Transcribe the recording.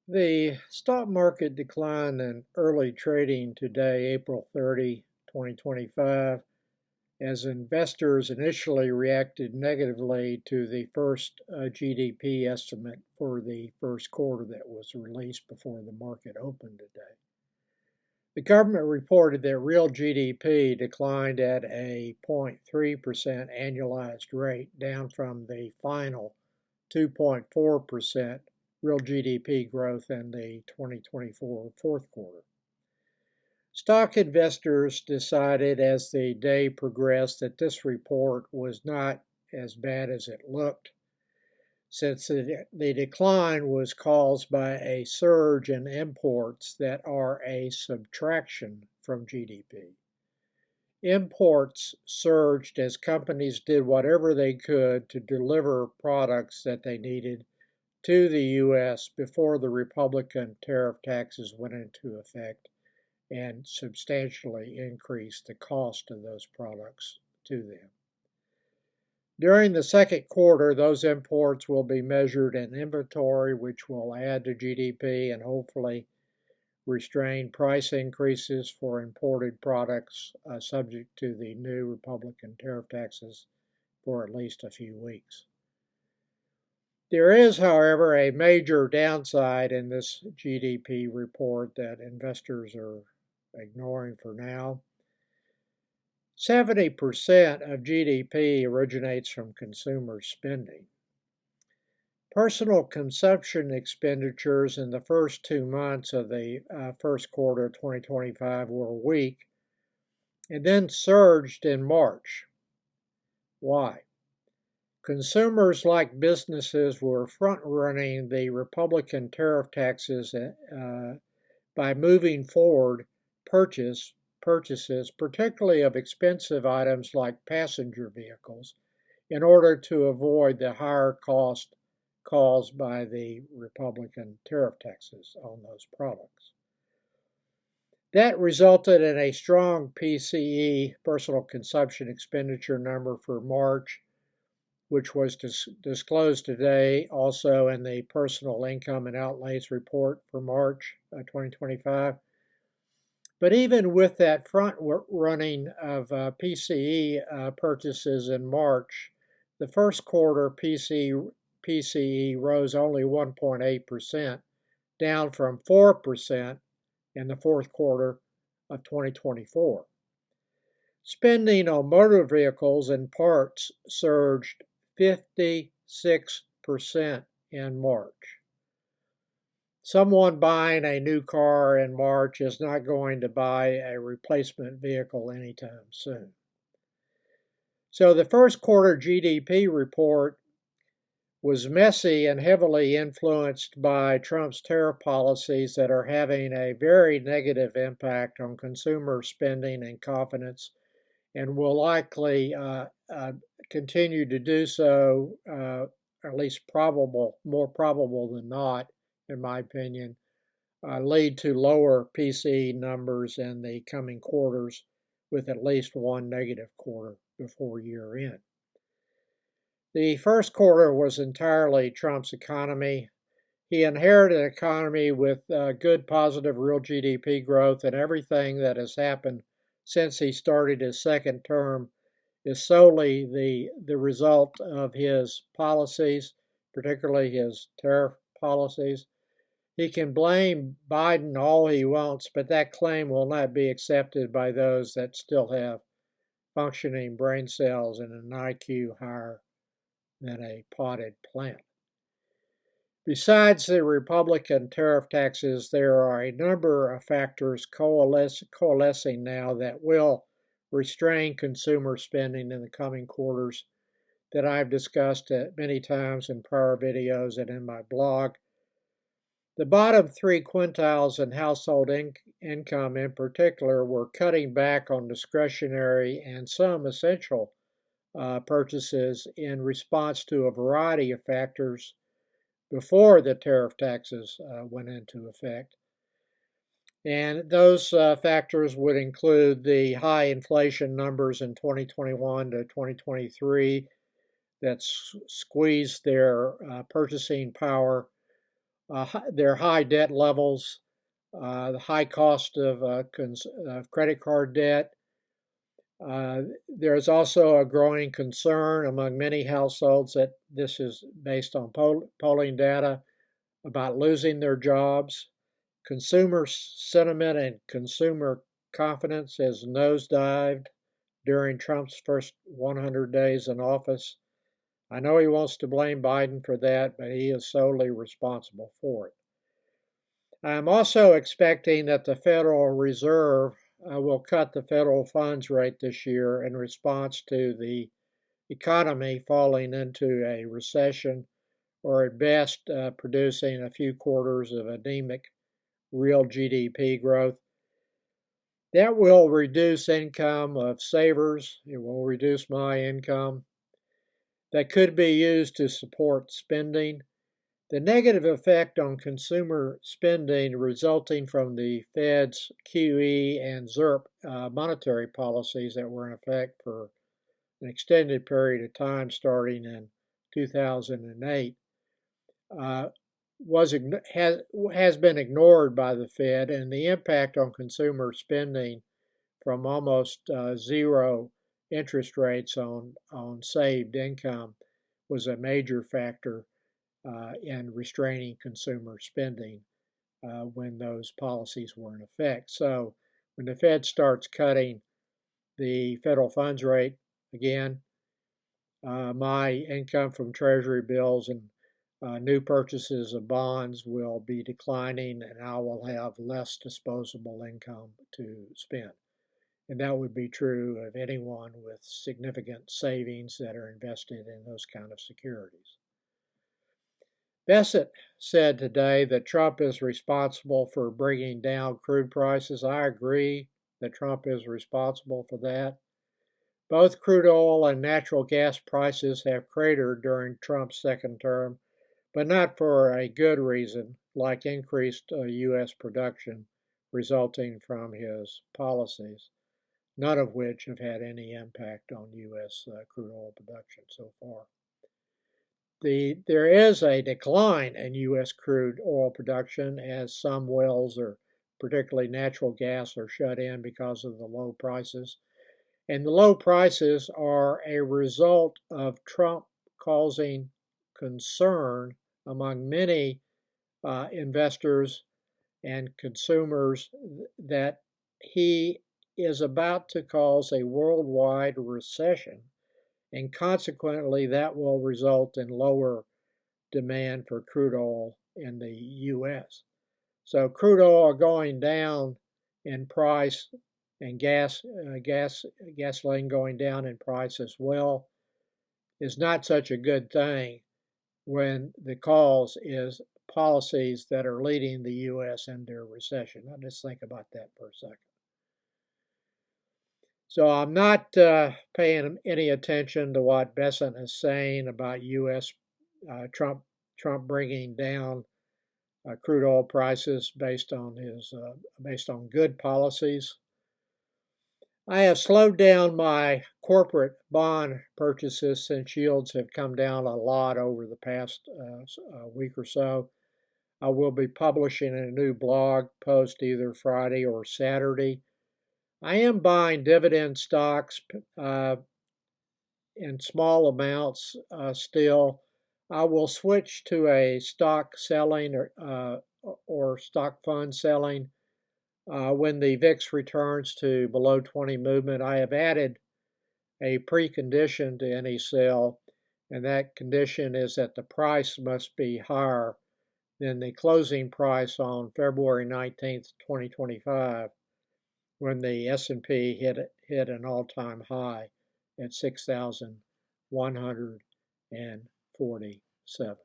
The stock market declined in early trading today, April 30, 2025, as investors initially reacted negatively to the first GDP estimate for the first quarter that was released before the market opened today. The government reported that real GDP declined at a 0.3% annualized rate, down from the final 2.4% real GDP growth in the 2024 fourth quarter. Stock investors decided as the day progressed that this report was not as bad as it looked, since the decline was caused by a surge in imports that are a subtraction from GDP. Imports surged as companies did whatever they could to deliver products that they needed to the U.S. before the Republican tariff taxes went into effect and substantially increased the cost of those products to them. During the second quarter, those imports will be measured in inventory, which will add to GDP and hopefully restrain price increases for imported products subject to the new Republican tariff taxes for at least a few weeks. There is, however, a major downside in this GDP report that investors are ignoring for now. 70% of GDP originates from consumer spending. Personal consumption expenditures in the first 2 months of the first quarter of 2025 were weak and then surged in March. Why? Consumers, like businesses, were front-running the Republican tariff taxes by moving forward purchases, particularly of expensive items like passenger vehicles, in order to avoid the higher cost caused by the Republican tariff taxes on those products. That resulted in a strong PCE, personal consumption expenditure number for March, which was disclosed today also in the Personal Income and Outlays report for March 2025. But even with that front running of PCE purchases in March, the first quarter PCE rose only 1.8%, down from 4% in the fourth quarter of 2024. Spending on motor vehicles and parts surged 56% in March. Someone buying a new car in March is not going to buy a replacement vehicle anytime soon. So the first quarter GDP report was messy and heavily influenced by Trump's tariff policies that are having a very negative impact on consumer spending and confidence, and will likely continue to do so, at least more probable than not, in my opinion, lead to lower PCE numbers in the coming quarters, with at least one negative quarter before year end. The first quarter was entirely Trump's economy. He inherited an economy with good positive real GDP growth, and everything that has happened since he started his second term is solely the result of his policies, particularly his tariff policies. He can blame Biden all he wants, but that claim will not be accepted by those that still have functioning brain cells and an IQ higher than a potted plant. Besides the Republican tariff taxes, there are a number of factors coalescing now that will restrain consumer spending in the coming quarters that I've discussed many times in prior videos and in my blog. The bottom 3 quintiles in household income in particular were cutting back on discretionary and some essential purchases in response to a variety of factors before the tariff taxes went into effect. And those factors would include the high inflation numbers in 2021 to 2023 that squeezed their purchasing power, their high debt levels, the high cost of credit card debt. There's also a growing concern among many households that this is based on polling data about losing their jobs. Consumer sentiment and consumer confidence has nosedived during Trump's first 100 days in office. I know he wants to blame Biden for that, but he is solely responsible for it. I'm also expecting that the Federal Reserve will cut the federal funds rate this year in response to the economy falling into a recession, or at best producing a few quarters of anemic real GDP growth. That will reduce income of savers. It will reduce my income. That could be used to support spending. The negative effect on consumer spending resulting from the Fed's QE and ZIRP monetary policies that were in effect for an extended period of time starting in 2008 has been ignored by the Fed, and the impact on consumer spending from almost zero interest rates on saved income was a major factor in restraining consumer spending when those policies were in effect. So when the Fed starts cutting the federal funds rate again, my income from Treasury bills and new purchases of bonds will be declining, and I will have less disposable income to spend. And that would be true of anyone with significant savings that are invested in those kind of securities. Bassett said today that Trump is responsible for bringing down crude prices. I agree that Trump is responsible for that. Both crude oil and natural gas prices have cratered during Trump's second term, but not for a good reason, like increased U.S. production resulting from his policies, none of which have had any impact on U.S. Crude oil production so far. There is a decline in U.S. crude oil production as some wells, or particularly natural gas, are shut in because of the low prices. And the low prices are a result of Trump causing concern among many investors and consumers that he is about to cause a worldwide recession, and consequently that will result in lower demand for crude oil in the U.S. So crude oil going down in price and gasoline going down in price as well is not such a good thing when the cause is policies that are leading the U.S. into a recession. Now just think about that for a second. So I'm not paying any attention to what Bassett is saying about U.S. Trump bringing down crude oil prices based on good policies. I have slowed down my corporate bond purchases since yields have come down a lot over the past week or so. I will be publishing a new blog post either Friday or Saturday. I am buying dividend stocks in small amounts still. I will switch to a stock selling or stock fund selling when the VIX returns to below 20 movement. I have added a precondition to any sale, and that condition is that the price must be higher than the closing price on February 19th, 2025, when the S&P hit an all-time high at 6,147.